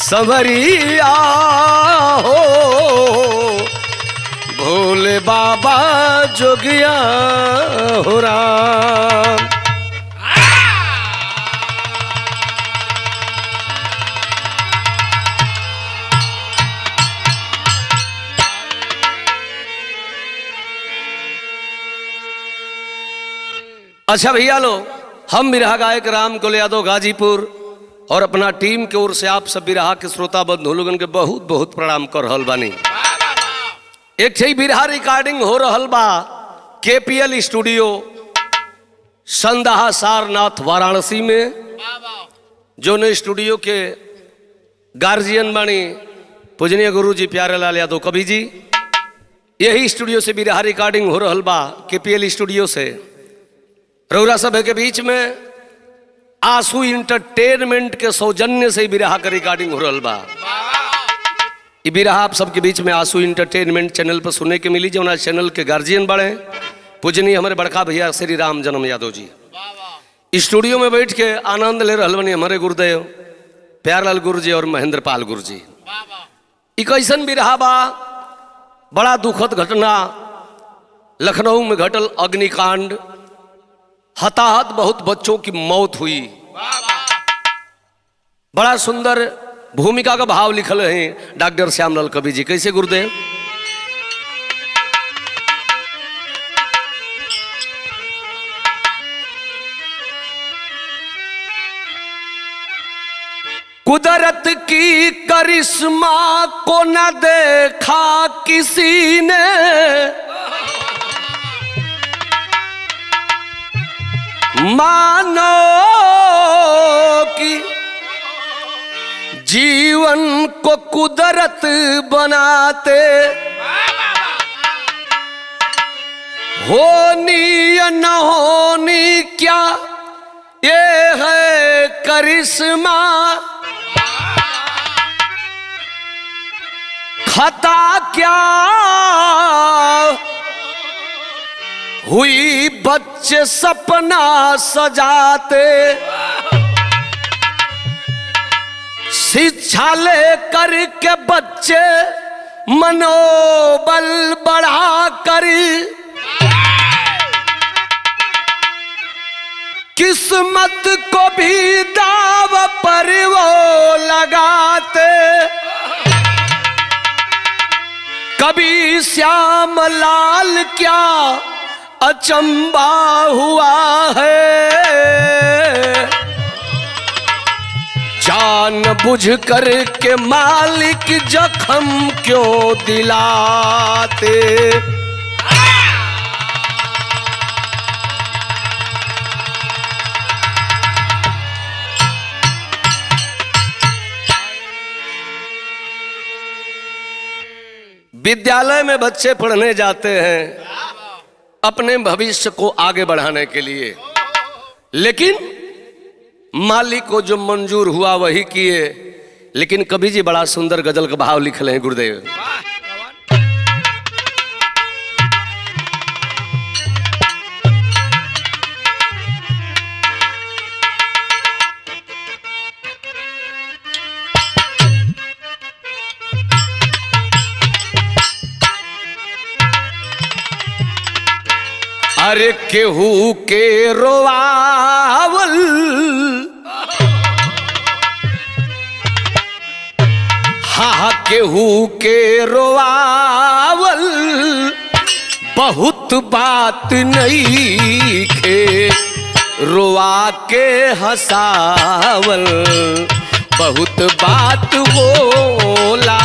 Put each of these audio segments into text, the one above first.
संवरिया हो, भोले बाबा जोगिया हो राम। अच्छा भैया लो, हम बिरहा गायक राम कुल यादव गाजीपुर और अपना टीम के ओर से आप सब बिरहा के श्रोता बंधु लोगन के बहुत बहुत प्रणाम कर रहल बानी। एक छई बिरहा रिकॉर्डिंग हो रहल बा केपीएल स्टूडियो संदहा सारनाथ वाराणसी में, जो ने स्टूडियो के गार्जियन बानी पूजनीय गुरु जी प्यारेलाल यादव कवि जी। यही स्टूडियो से बिरहा रिकॉर्डिंग हो रहल बा केपीएल स्टूडियो से। रौरा सभा के बीच में आंसू इंटरटेनमेंट के सौजन्य से बिरहा का रिकॉर्डिंग हो रहल बा। ये बिरहा आप सबके बीच में आंसू इंटरटेनमेंट चैनल पर सुनने के मिली, जो चैनल के गार्जियन बड़े पूजनीय हमारे बड़का भैया श्री राम जन्म यादव जी। स्टूडियो में बैठ के आनंद ले रहल बनी हमारे गुरुदेव प्यारलाल गुरु जी और महेंद्र पाल गुरु जी। एक ऐसन बिरहा बा, बड़ा दुखद घटना लखनऊ में घटल अग्निकांड, हताहत बहुत बच्चों की मौत हुई। बड़ा सुंदर भूमिका का भाव लिखल है डॉक्टर श्यामलाल कवि जी। कैसे गुरुदेव? कुदरत की करिश्मा को न देखा किसी ने, मानो कि जीवन को कुदरत बनाते, होनी या न होनी क्या ये है करिश्मा, खता क्या हुई बच्चे सपना सजाते, शिक्षा लेकर के बच्चे मनोबल बढ़ा कर किस्मत को भी दाव पर वो लगाते। कभी श्याम लाल क्या अचंबा हुआ है, जान बुझ कर के मालिक जख्म क्यों दिलाते। विद्यालय में बच्चे पढ़ने जाते हैं अपने भविष्य को आगे बढ़ाने के लिए, लेकिन मालिक को जो मंजूर हुआ वही किए। लेकिन कवि जी बड़ा सुंदर गजल का भाव लिखल है गुरुदेव। अरे केहू के रोवावल हा केहू के रोवावल बहुत बात नहीं खे, रोवा के हंसावल बहुत बात होला।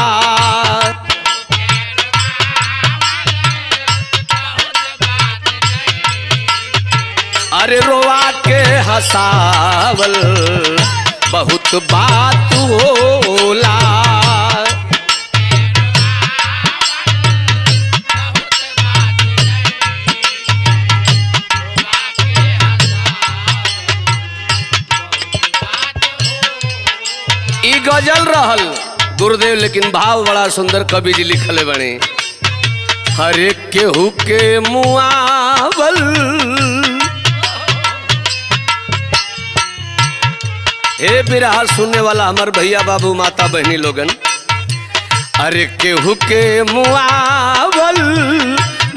अरे रोवा के हंसावल बहुत बात होला। ई गजल रहल गुरुदेव, लेकिन भाव बड़ा सुंदर कवि जी लिखले बने। हर एक केहू के मुआवल हे बिरहा सुनने वाला हमार भैया बाबू माता बहनी लोगन, अरे केहू के मुआवल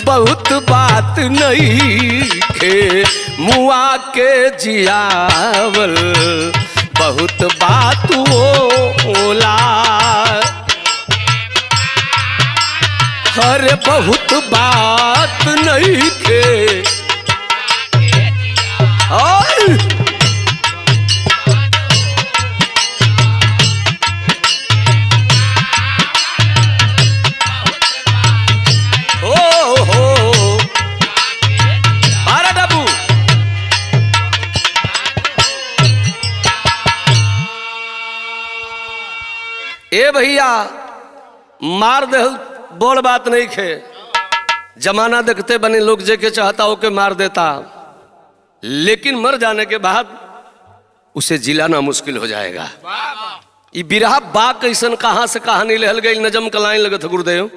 बहुत बात नहीं खे, मुआ के जियावल बहुत बात होला, अरे बहुत बात नहीं खे। ए भैया मार दे बोल बात नहीं खे, जमाना देखते बने लोग जेके चाहता हो के मार देता, लेकिन मर जाने के बाद उसे जिलाना मुश्किल हो जाएगा। ये बिरहा बा कैसन कहां से कहानी लहल गई, नजम कलाइन लगत गुरुदेव।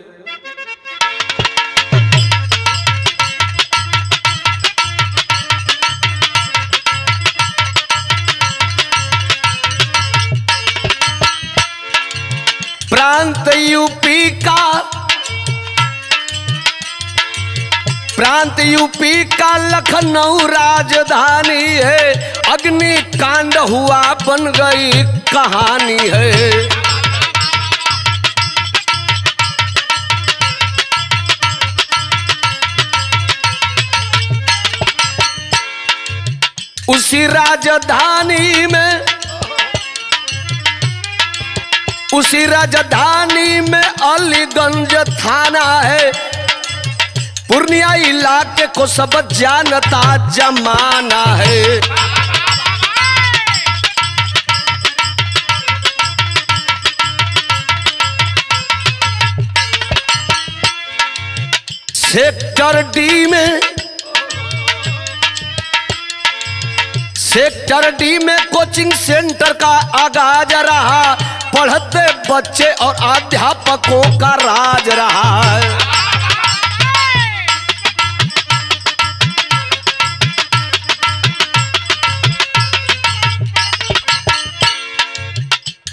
प्रांत यूपी का लखनऊ राजधानी है, अग्नि कांड हुआ बन गई कहानी है। उसी राजधानी में अलीगंज थाना है, पूर्णिया इलाके को सब जानता जमाना है। सेक्टर डी में कोचिंग सेंटर का आगाज रहा, पढ़ते बच्चे और अध्यापकों का राज रहा है।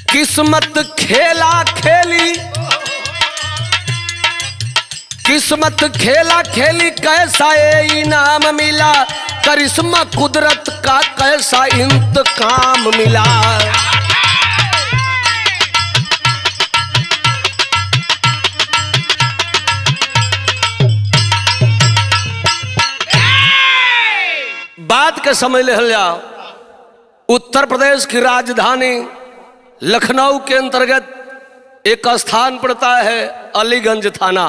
किस्मत खेला खेली कैसा ये इनाम मिला, करिश्मा कुदरत का कैसा इंतकाम मिला। बात के समझ ले जाओ, उत्तर प्रदेश की राजधानी लखनऊ के अंतर्गत एक स्थान पड़ता है अलीगंज थाना,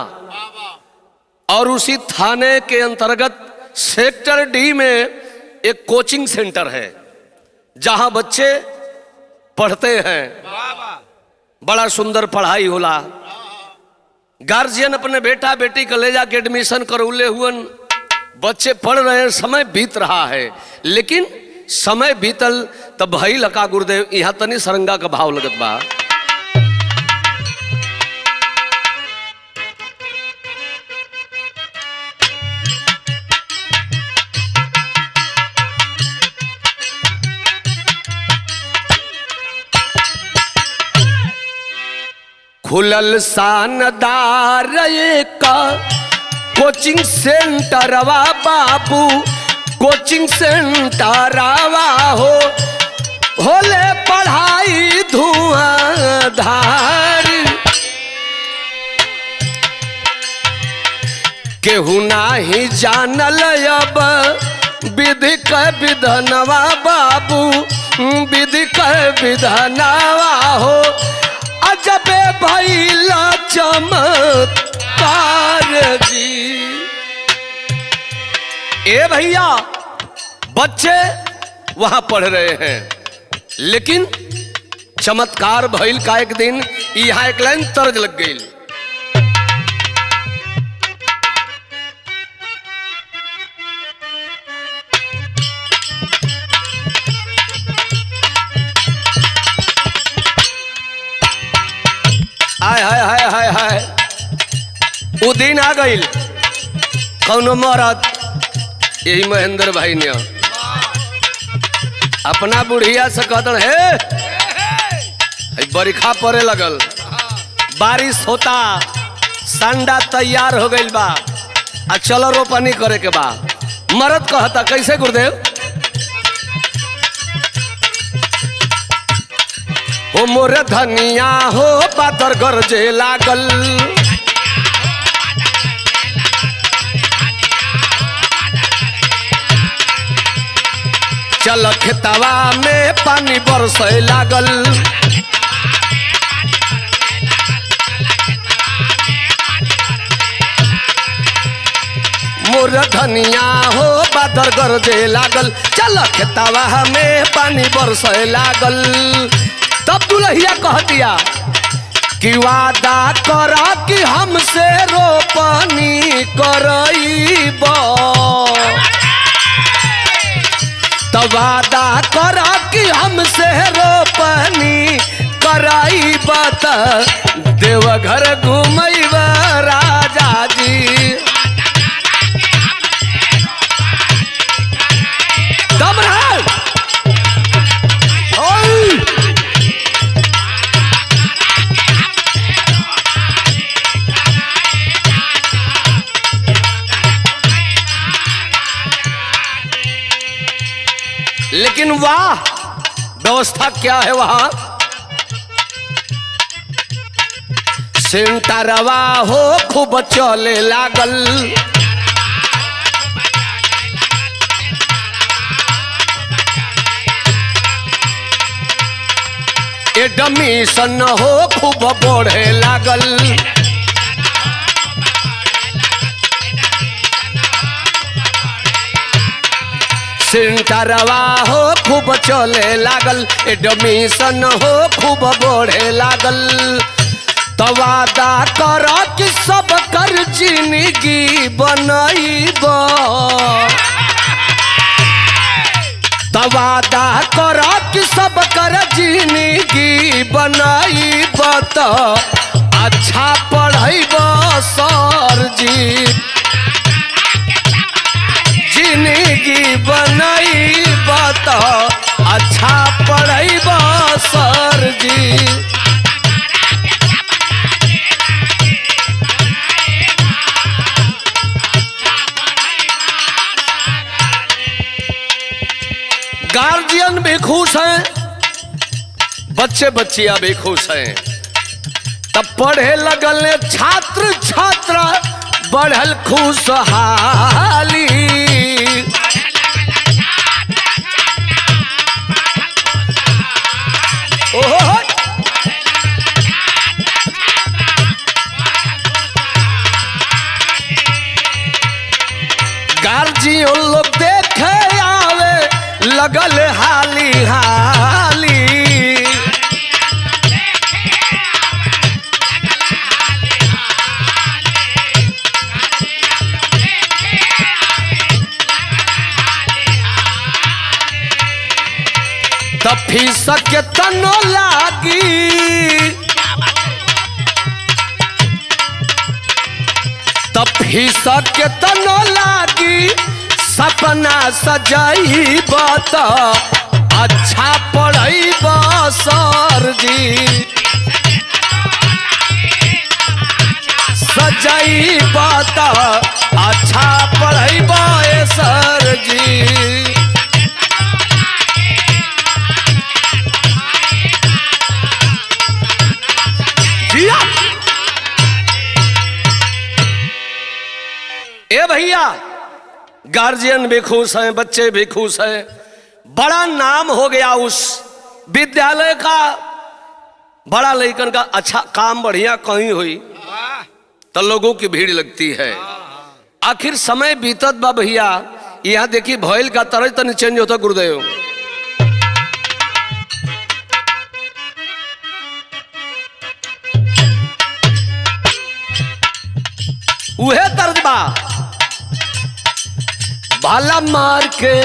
और उसी थाने के अंतर्गत सेक्टर डी में एक कोचिंग सेंटर है जहां बच्चे पढ़ते हैं। बड़ा सुंदर पढ़ाई होला, गार्जियन अपने बेटा बेटी को ले जाके एडमिशन करौले हुए, बच्चे पढ़ रहे हैं, समय बीत रहा है, लेकिन समय बीतल तब भई लका गुरुदेव यहाँ तनी सरंगा का भाव लगत बा। खुलल शानदार का कोचिंग सेंटरवा बाबू, कोचिंग सेंटरवा होले पढ़ाई धुआंधार, केहू नाही जानल अब विधि का विधनवा बाबू, विधि का विधनवा हो अजबे भइला चमत्कार जी। ए भैया बच्चे वहां पढ़ रहे हैं, लेकिन चमत्कार भइल का एक दिन यहाँ एक लाइन तर्ज लग गई। हाय हाय हाय हाय हाय, वो दिन आ गई, कौनो मरद यही महेंद्र भाई ने अपना बुढ़िया से कहते हे बरिखा पड़े लगल, बारिश होता, संडा तैयार हो गइल बा, आ चलो रोपनी करे के बा। मरद कहता कैसे गुरुदेव? हो मोर धनिया हो बादर गरजे लागल, चल खेतवा में पानी बरसे लागल, मोर धनिया हो बादर गरजे लागल, चल खेतवा में पानी बरसे लागल। तब दुल्हिया कह दिया कि वादा करा कि हमसे रोपनी करईब, तब वादा करा कि हमसे रोपनी करईब, देवघर घूमईब राजा जी। लेकिन वाह व्यवस्था क्या है वहां? सेंटरवा हो खूब चले लागल, एडमिशन हो खूब बढ़े लागल, सेंटरवा हो खूब चले लागल, एडमिशन हो खूब बढ़े लागल। तो वादा कर कि सब कर जिंदगी बनईब, तो वादा कर कि सब कर जिंदगी बनईब, तो अच्छा पढ़ईब सर जी, जिंदगी बनईब तो अच्छा पढ़ईब सर जी। गार्जियन भी खुश हैं, बच्चे बच्चियां भी खुश हैं। तब पढ़े लगल छात्र छात्रा बढ़ल खुशहाली, गार्जियन लोग देखे आवे लगल हाली हाली, तब फीस के तनो लागी, तब फीस के तनो लागी, सपना सजाईब तो अच्छा पढ़ईब सर जी, सजाईब तो अच्छा पढ़ईब सर जी। ए भैया गार्जियन भी खुश हैं, बच्चे भी खुश हैं, बड़ा नाम हो गया उस विद्यालय का, बड़ा लड़कन का अच्छा काम बढ़िया कहीं हुई तो लोगों की भीड़ लगती है। आखिर समय बीतत बा भैया, यहाँ देखिए भइल का तरह तन चेंज होता गुरुदेव। उहे तर्ज बा, भाला मार के,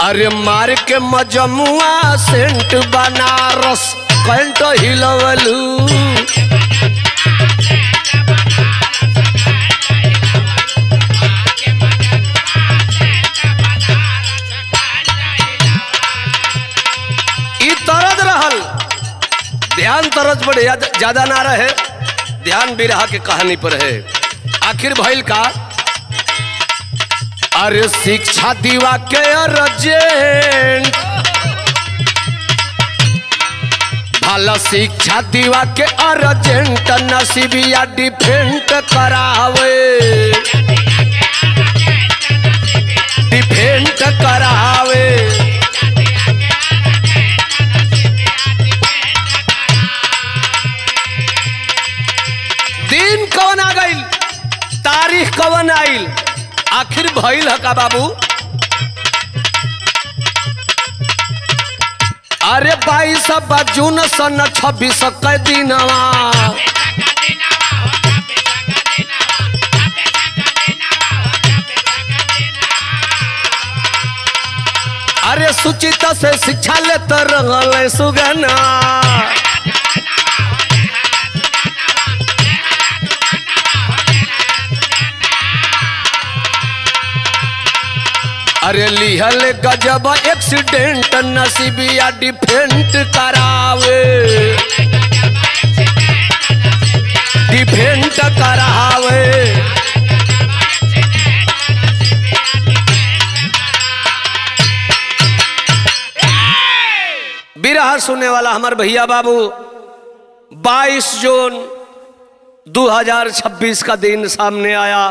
अरे मार के मजमुआ सेंट बनारस कंट हिलवलू, तरज बड़े ज्यादा ना रहे, ध्यान बिरहा के कहानी पर है। आखिर भइल का, अरे शिक्षा दीवा के अर्जेंट, भला शिक्षा दीवा के अर्जेंट, नसीबिया डिफेंट करावे, डिफेंट करावे। दिन कवन आ गई, तारीख कवन आइल, आखिर भइल है का बाबू? अरे 22 जून सन 26 के दिनवा, अरे सुचिता से शिक्षा लेते रहल सुगना, अरे लिहल गजब एक्सीडेंट, नसीबिया डिफेंट करावे, डिफेंट करावे। बिरहा सुनने वाला हमारे भैया बाबू, 22 जून 2026 का दिन सामने आया,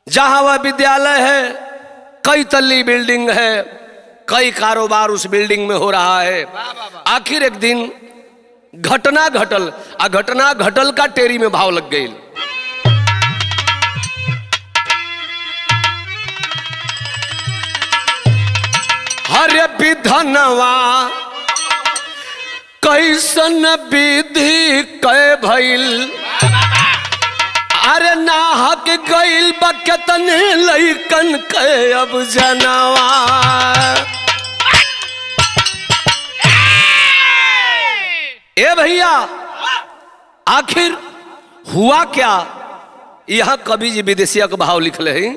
जहां वह विद्यालय है, कई तल्ली बिल्डिंग है, कई कारोबार उस बिल्डिंग में हो रहा है। आखिर एक दिन घटना घटल, आ घटना घटल का टेरी में भाव लग गई। हरे विधनवा कैसन विधि कै भइल, अरे नाहक गइल बा केतने लइकन के अब जनवा। ए भैया, आखिर हुआ क्या? यहां कवि जी विदेशिया का भाव लिखले हैं।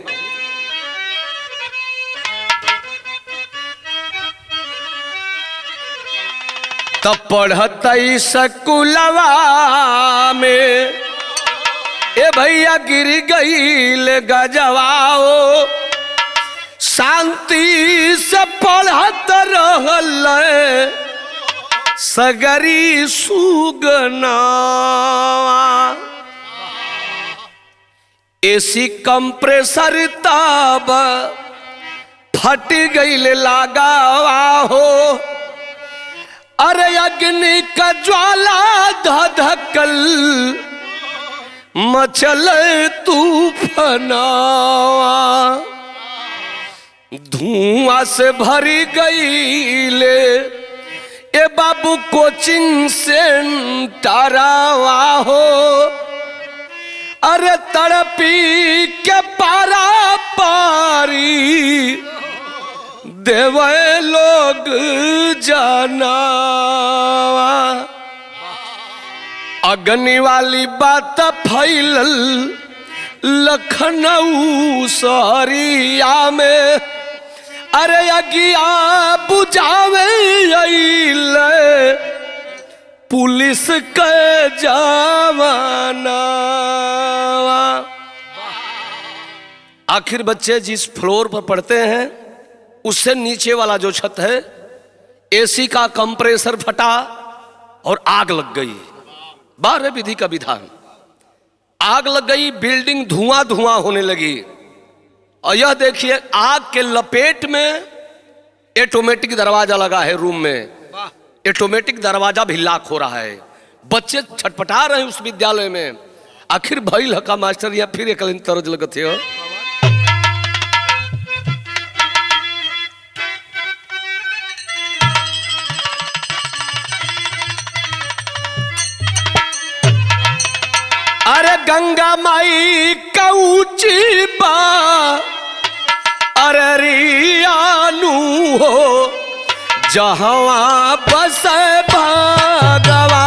तब पढ़तई स्कूलवा में, ए भैया गिर गईल गजवाओ, शांति से पढ़त रहल सगरी सुगना। एसी कंप्रेसर तब फट गईल लगावा हो, अरे अग्नि का ज्वाला धधकल मचल तूफाना, धुआं से भरी गईले ए बाबू कोचिंग सेंटरवा हो, अरे तड़पी के पारा पारी देवे लोग जाना। अग्नि वाली बात फैलल लखनऊ शहरिया में, अरे अगिया बुझावे अइले पुलिस के जवाना। आखिर बच्चे जिस फ्लोर पर पढ़ते हैं उससे नीचे वाला जो छत है, एसी का कंप्रेसर फटा और आग लग गई। 12 विधि का विधान, आग लग गई, बिल्डिंग धुआं धुआं होने लगी। और यह देखिए आग के लपेट में ऑटोमेटिक दरवाजा लगा है रूम में, ऑटोमेटिक दरवाजा भी लॉक हो रहा है। बच्चे छटपटा रहे हैं उस विद्यालय में। आखिर भइल हका मास्टर या फिर एक तरज लगत है। अरे गंगा माई का ऊंची बा अरे रियानू हो, जहाँ बस भगवान।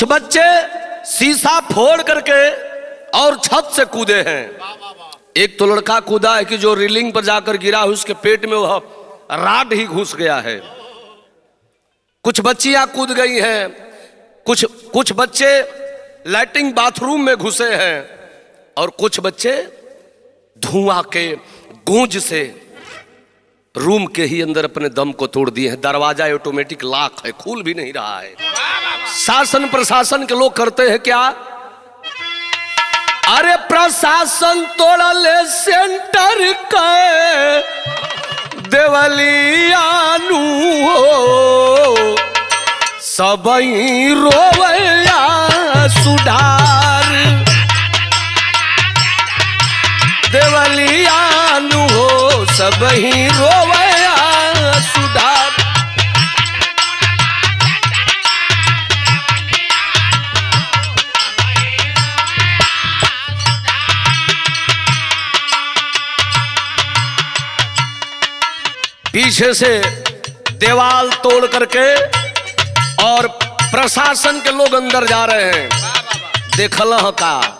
कुछ बच्चे शीशा फोड़ करके और छत से कूदे हैं। एक तो लड़का कूदा है कि जो रेलिंग पर जाकर गिरा है उसके पेट में वह राड ही घुस गया है। कुछ बच्चियां कूद गई हैं, कुछ बच्चे लैट्रिन बाथरूम में घुसे हैं और कुछ बच्चे धुआं के गूंज से रूम के ही अंदर अपने दम को तोड़ दिए हैं। दरवाजा ऑटोमेटिक लॉक है, खुल भी नहीं रहा है। शासन प्रशासन के लोग करते हैं क्या? अरे प्रशासन तोड़ले सेंटर के देवलियानु हो, सबई रोवैया सुधार। देवलियानु हो, सबई रोवैया सुधार। पीछे से दीवार तोड़ करके और प्रशासन के लोग अंदर जा रहे हैं। देखल का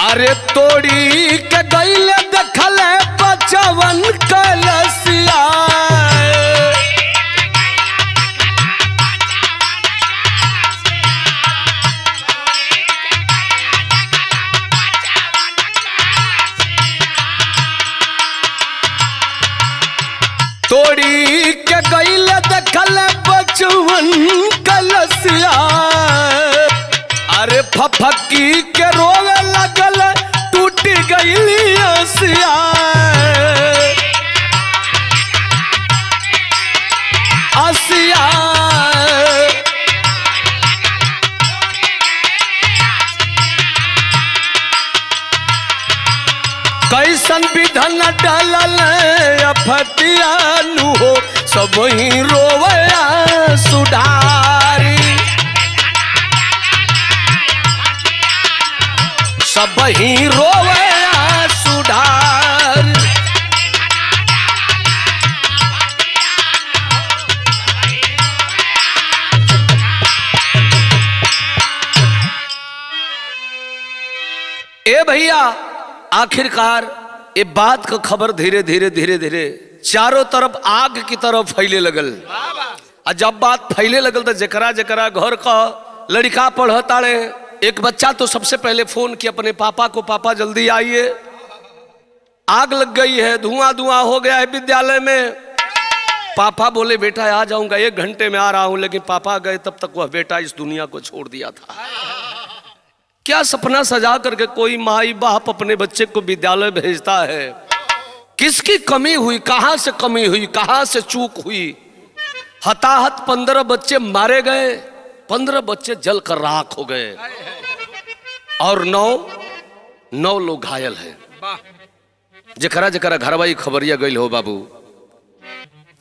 अरे तोड़ी के गईले देखल बचवन कलसिया। तोड़ी के गईले देखल बचवन कलसिया। अरे फफकी के रोवे लगल टूट गईली असिया। असिया कैसन विधन डालल फतियानु हो, सब ही रोवया सुधारी। सब ही रोवया सुधार। ए भैया आखिरकार ये बात का खबर धीरे धीरे धीरे धीरे चारों तरफ आग की तरफ फैले लगल। और जब बात फैले लगल तो जकरा जकरा घर का लड़का पढ़ताड़े, एक बच्चा तो सबसे पहले फोन किया अपने पापा को, पापा जल्दी आइए, आग लग गई है, धुआं धुआं हो गया है विद्यालय में। पापा बोले बेटा आ जाऊंगा, 1 घंटे में आ रहा हूं। लेकिन पापा गए तब तक वह बेटा इस दुनिया को छोड़ दिया था। क्या सपना सजा करके कोई माई बाप अपने बच्चे को विद्यालय भेजता है? किसकी कमी हुई, कहां से कमी हुई, कहां से चूक हुई? हताहत 15 बच्चे मारे गए, 15 बच्चे जल कर राख हो गए और 9 लोग घायल हैं। जकरा जकरा घरवाई खबरिया गई हो बाबू,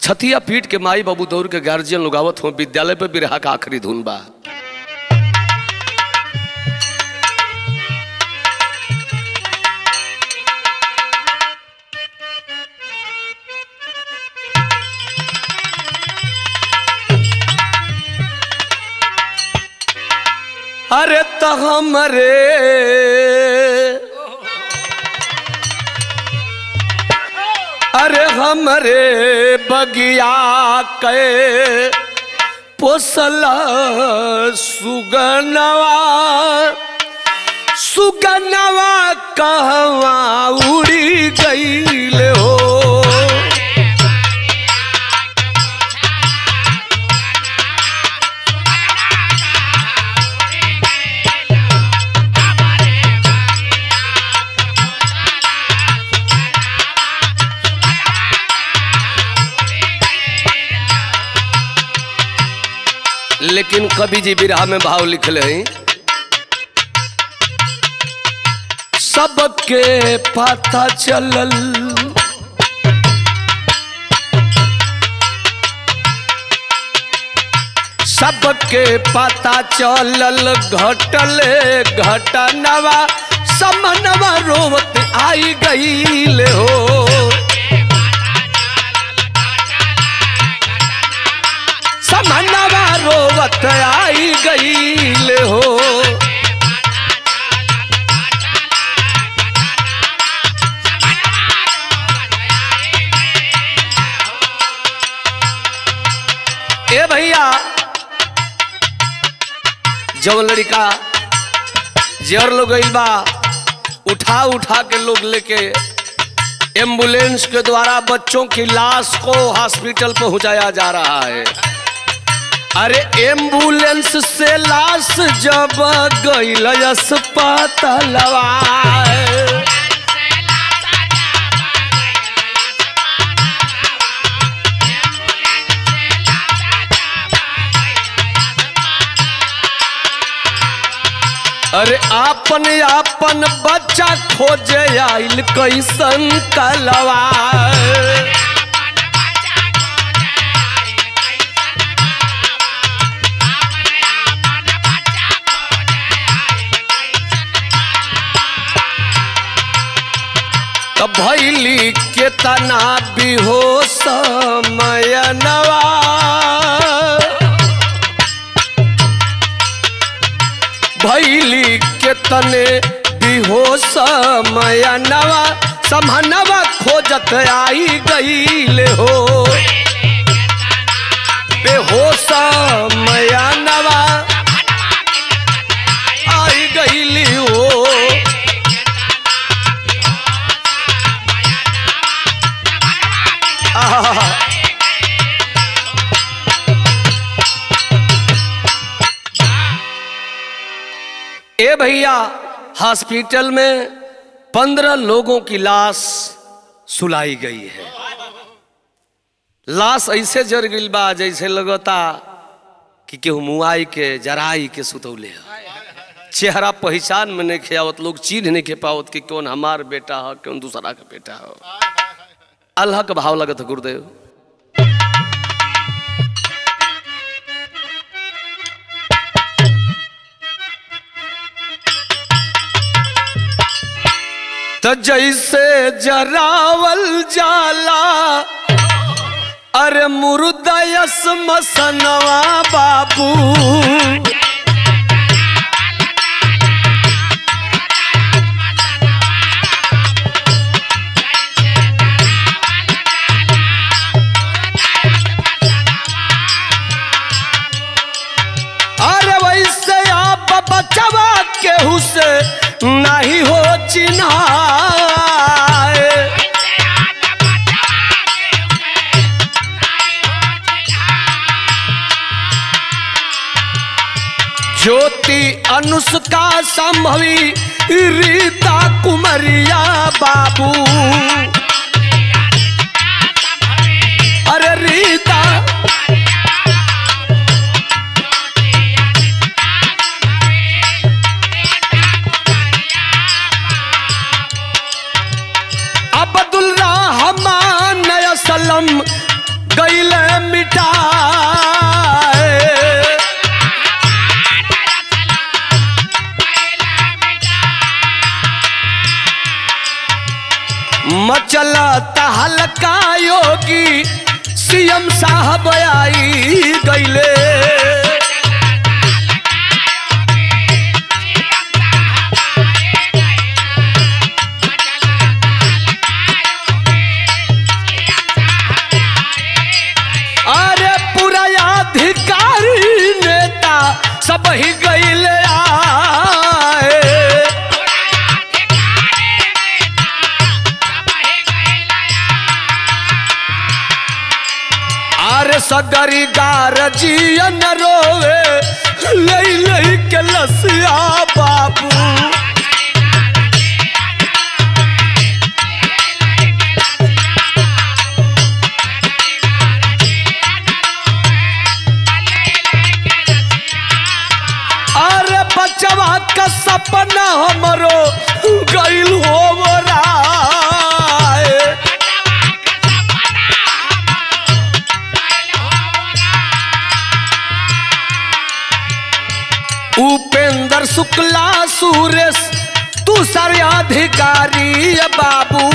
छतिया पीट के माई बाबू दौड़ के गार्जियन लगावत हो विद्यालय पे बिरहा का आखिरी धुन बा। अरे तो हमरे बगिया के पोसला सुगनवा, सुगनवा कहवा उड़ी गईले हो। लेकिन कवि जी बिरहा में भाव लिखले हैं, सबके पता चलल सबके पता चलल घटले घटनवा समनवा रोवत आई गईले हो। समनवा रोवत आई गईल हो। ए भैया जब लड़का जर लोग गई बा उठा उठा के लोग लेके एम्बुलेंस के द्वारा बच्चों की लाश को हॉस्पिटल पहुंचाया जा रहा है। अरे एम्बुलेंस से लाश जब गई अस्पतालवा अरे आपन आपन बच्चा खोजे आइल कैसन कलवा। भैली के तना बेहोश मयनवा भैली के तने बेहोश मयनवा समहनवा खोजत आई गईल हो। बेहोश मयनवा आई गईल हो। ए भैया हॉस्पिटल में 15 लोगों की लाश सुलाई गई है। लाश ऐसे जर गई बा जैसे लगता कि केहू मुआई के जराई के सुतौले है। चेहरा पहचान में नहीं खियावत, लोग चीन्ह नहीं के पावत कि कौन हमार बेटा है कौन दूसरा का बेटा है। अल्लाह का भाव लगत है गुरुदेव। तो जैसे जरावल जाला अरे मुर्दयस मसनवा बाबू अरे वैसे आप बचवा केहू से नहीं हो चिन्हा। ज्योति अनुष्का संभवी रीता कुमरिया बाबू अरे रीता अब्दुल रहमान सलम गईल मिटा। मचला तहलका योगी सीएम साहब आई गईले। अरे पूरा अधिकारी नेता सब ही गईले सगरी गारजियन रोवे लई लई के लसिया बाबू। अरे बचवा का सपना हमरो गइल हो रहा। उपेंद्र शुक्ला सुरेश तू सारे अधिकारी बाबू।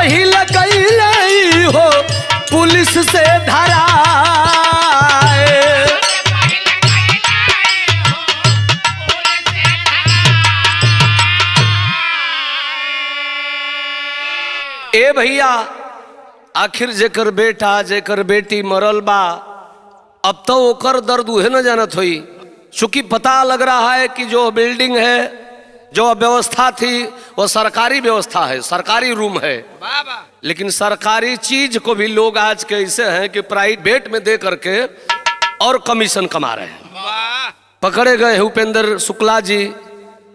पहिल गई हो पुलिस से धरा। ए भैया आखिर जेकर बेटा जेकर बेटी मरल बा अब तो ओकर दर्द उहे न जानत होई, चूंकि पता लग रहा है कि जो बिल्डिंग है जो व्यवस्था थी वो सरकारी व्यवस्था है, सरकारी रूम है, लेकिन सरकारी चीज को भी लोग आज के ऐसे हैं कि प्राइवेट में दे करके और कमीशन कमा रहे हैं। पकड़े गए हैं उपेंद्र शुक्ला जी,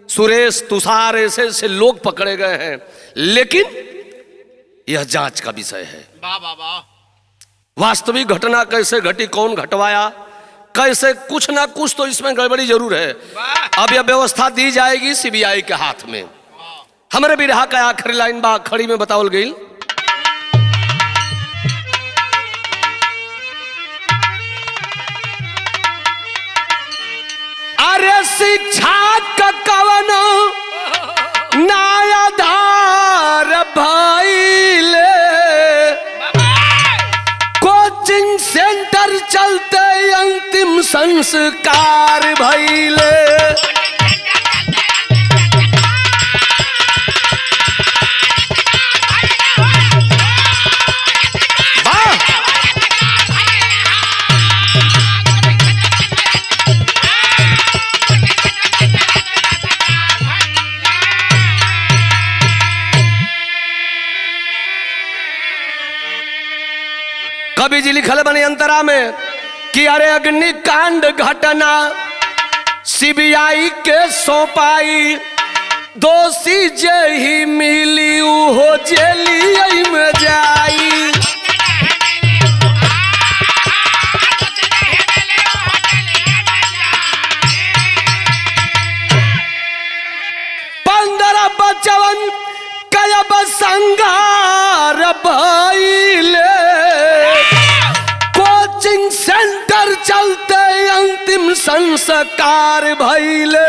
सुरेश, तुषार, ऐसे लोग पकड़े गए हैं, लेकिन यह जांच का विषय है। वास्तविक घटना कैसे घटी, कौन घटवाया, कैसे, कुछ ना कुछ तो इसमें गड़बड़ी जरूर है। अब यह व्यवस्था दी जाएगी सीबीआई के हाथ में। हमारे बिरहा का आखिरी लाइन बा खड़ी में बतावल गई। अरे शिक्षा का कवनो नायाधार भइले, कोचिंग सेंटर चलते अंतिम संस्कार भइले। कवि जी लिखल बने अंतरा में कि अरे अग्निकांड घटना सीबीआई के सौंपाई, दोषी जे ही मिली हो जेली में जाई। पंद्रह बचवन कयब संगार भइले, कोचिंग सेंटर चलते अंतिम संस्कार भइले।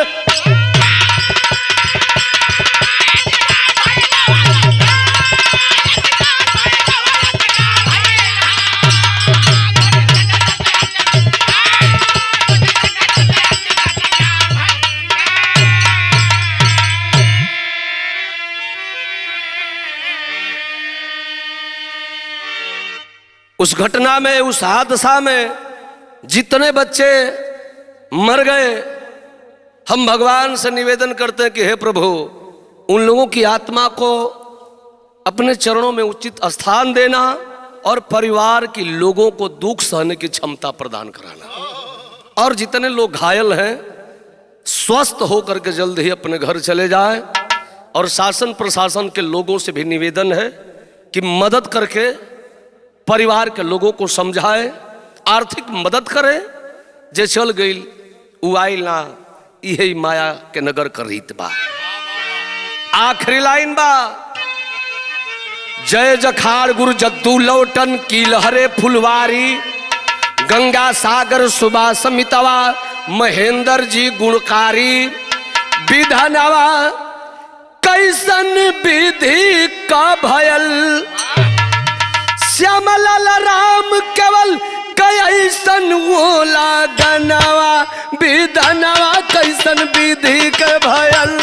उस घटना में, उस हादसा में जितने बच्चे मर गए, हम भगवान से निवेदन करते हैं कि हे प्रभु उन लोगों की आत्मा को अपने चरणों में उचित स्थान देना और परिवार के लोगों को दुख सहने की क्षमता प्रदान कराना, और जितने लोग घायल हैं स्वस्थ होकर के जल्द ही अपने घर चले जाएं। और शासन प्रशासन के लोगों से भी निवेदन है कि मदद करके परिवार के लोगों को समझाए, आर्थिक मदद करे। जे चल गई उ आइल ना, यही माया के नगर कर रीत बा। आखिरी लाइन बा, जय जखाड़ गुरु जद्दू लौटन की लहरे फुलवारी, गंगा सागर सुबह समितवा महेंद्र जी गुणकारी, विधनवा कैसन विधि का भयल, श्यामलाल राम केवल कैसन वो लागनवा, विधनवा कैसन विधि के भयल।